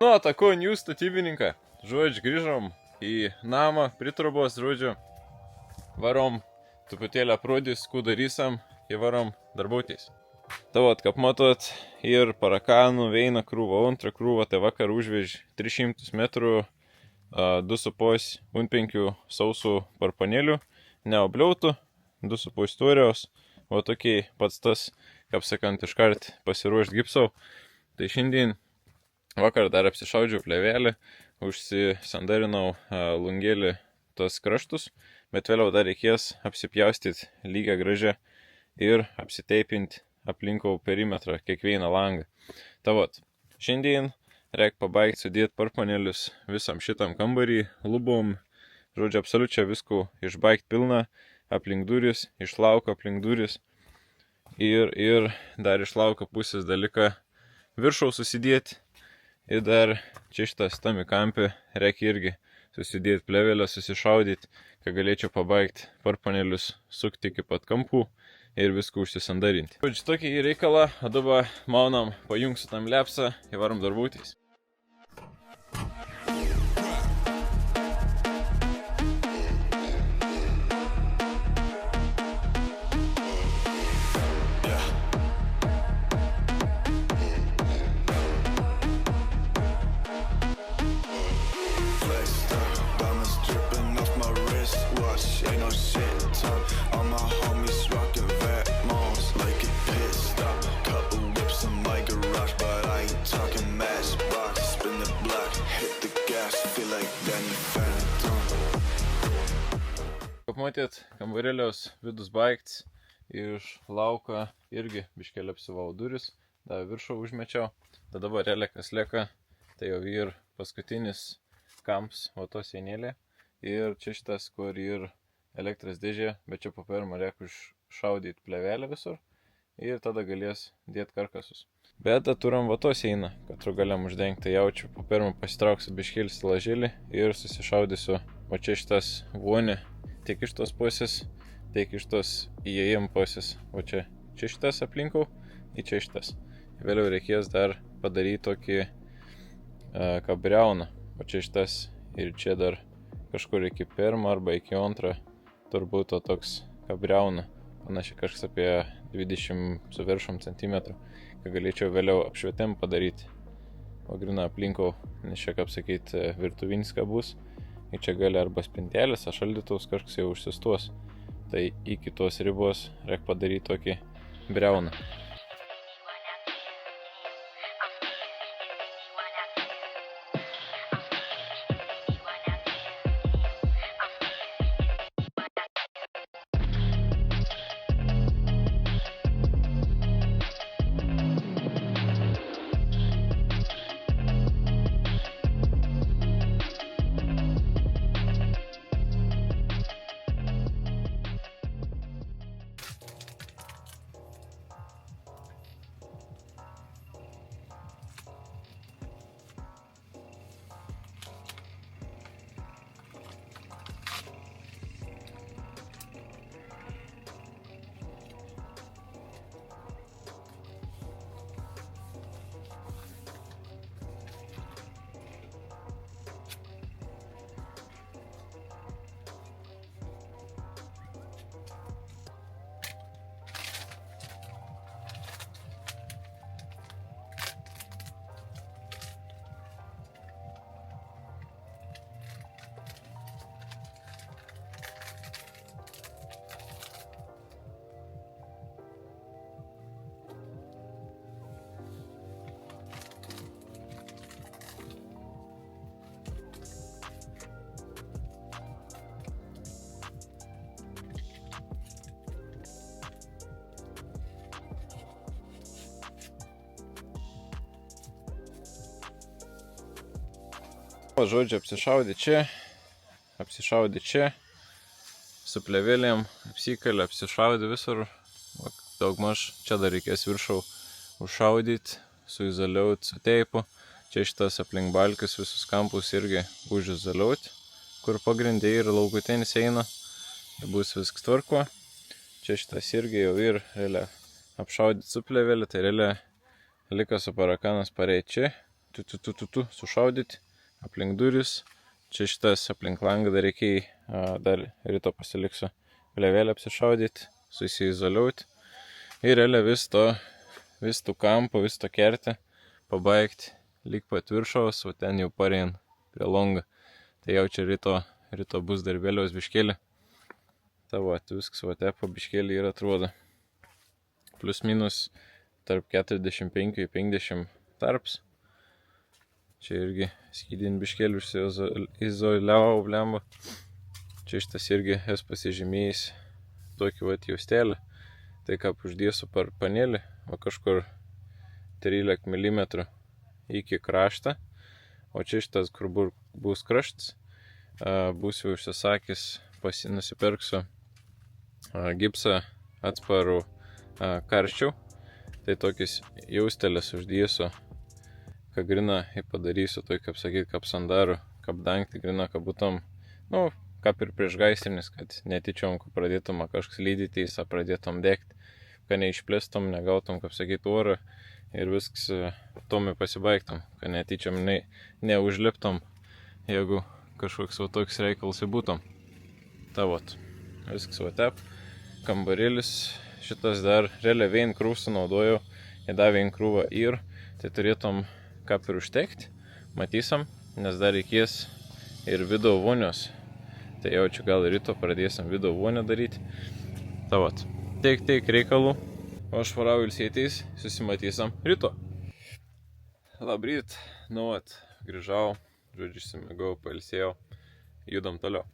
Nu, atakuojant jų statybininką. Žodžiu, grįžom į namą, pritrubos, žodžiu, varom, truputėlį aprodys, kų darysim, įvarom darbautis. Tavo, kaip matot, ir parakanų veina krūva, antrą krūvą, tai vakar užvež 300 metrų, 2,5 sausų parpanėlių, neobliautų, 2,5 turiaus, o tokiai pats tas, kaip sakant, iškart pasiruošt gipsau. Tai šiandien vakar dar apsišaudžiau plėvelį, užsisandarinau lungėlį tos kraštus, bet vėliau dar reikės apsipjaustyti lygią gražią ir apsiteipinti aplinkau perimetrą kiekvieną langą. Tavot, šiandien reik pabaigti sudėti parpanelius visam šitam kambarį, lubom, žodžiu, absoliučiai visko išbaigti pilną, aplink duris, iš lauko aplink duris ir dar iš lauko pusės dalyką viršaus susidėti. Ir dar čia šitas tam į kampį reikia irgi susidėti plėvelę, susišaudyti, kad galėčiau pabaigti parpanelius, sukti iki pat kampų ir viską užsisandarinti. Žodžiu, tokį reikalą, o dabar maunam, pajungsiu tam lepsą, įvarom darbuotis. Kaip matėt, kambarėliaus vidus baigts, iš lauko irgi biškelį apsivau duris, dar viršų užmečiau, tada dabar elekas lieka, tai jau ir paskutinis kamps, o to sienėlė, ir čia šitas, kur ir elektros dėžė, bet čia po pirmą reikia užšaudyti plėvelę visur ir tada galės dėti karkasus. Bet turim va to sieną, kad galiam uždengti, tai jaučiu, po pirmą pasitrauksiu biškelį stilažėlį ir susišaudysiu, o čia šitas vonė. Tiek iš tos pusės, tiek iš tos įėjim pusės. O čia šitas aplinkau, į čia šitas. Vėliau reikės dar padaryti tokį kabriauną. O čia šitas ir čia dar kažkur iki pirmą arba iki antrą turbūt toks kabriauna. Panašiai kažkas apie 20 su viršum centimetrų, kad galėčiau vėliau apšvietimą padaryti. O grina aplinkau, nes čia, kaip sakyti, virtuvinis bus. Ir čia gali arba spintelės, šaldytuvas kažkas jau užsistos. Tai iki tos ribos reikia padaryti tokį briauną. Žodžiu, apsišaudė čia, su plėvelėm, apsikalė, apsišaudė visur, daugmaž čia dar reikės viršau užšaudyti, suizoliuoti su teipu, čia šitas aplink balkius visus kampus irgi užizoliuoti, kur pagrindė ir laukutinis eina, bus viskas tvarko, čia šitas irgi jau ir realiai apšaudyti su plėvelė, tai realiai liko su parakanas pareit čia, sušaudyti aplink duris. Čia šitas aplink langą dar reikia, dar ryto pasiliksiu plėvelę apsišaudyti, susiizoliuoti. Ir realiai vis tų kampų, vis to kertę pabaigti lyg pat viršaus, o ten jau parein prie longo. Tai jau čia ryto bus dar vėliaus biškėlį. Tavo viskas po biškėlį ir atrodo. Plus minus tarp 45-50 tarps. Čia irgi skydin biškėlį užsiizoliavau blemba. Čia šitas irgi esu pasižymėjęs tokį juostelį. Tai ką uždėsiu per panelį, o kažkur 13 mm iki kraštą. O čia šitas, kur bus kraštas, būsiu užsisakęs, nusipirksiu gipsą atsparų karščių. Tai tokius jaustelės uždėsiu, kad grina padarysiu toj, kaip sakyti, kaip sandarų, kaip dangti grina, kad būtum, kaip ir prieš gaisrinis, kad netyčiom, kad pradėtum kažkas lydyti, pradėtum degti, kad neišplėstum, negautum, kaip sakyti, orą ir viskas tomai pasibaigtum, kad netyčiom neužliptum, jeigu kažkoks toks reikalas būtum. Tavot, viskas tep, kambarėlis, šitas dar realiai vien krūsą naudojau, įdavė vien krūvą ir tai turėtum kaip ir užtekti, matysim, nes dar reikės ir video vonios. Tai jau čia gal ryto pradėsim video vonę daryti. Tavot, teik reikalų, o aš varau ilsėtis, susimatysim ryto. Labryt, grįžau, žodžiu, išsimigau, pailsėjau, judam toliau.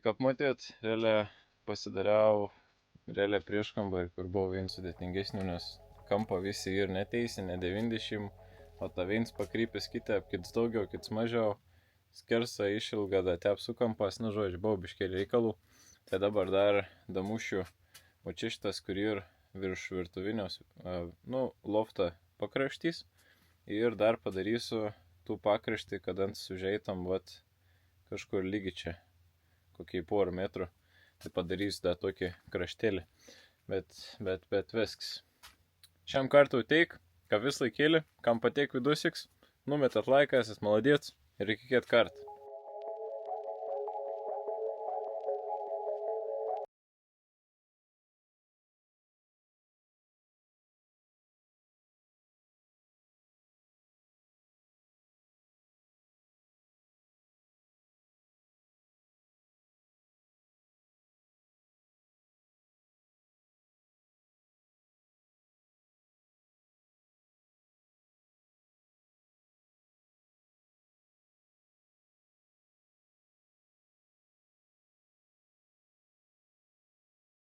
Kaip matėt, realiai pasidariau prieškambarį, kur buvo vien sudėtingesnių, nes kampo visi ir neteisi, ne 90, o ta viens pakrypęs kitą, kits daugiau, kits mažiau, skersa išilga, da tep su kampas, žodžiu, buvo biškėlį reikalų. Tai dabar dar damušiu, o čia šitas, kur ir virš virtuvinios, loftą pakraštys ir dar padarysiu tų pakraštį, kad ant sužeitam, kažkur lygi čia. Kokiai porą metrų, tai padarysiu dar tokį kraštelį, bet viskas. Šiam kartui teik, ką vis laikėlį, kam pateik vidusiks, numetat laiką, esat maladėts ir iki kit kartą.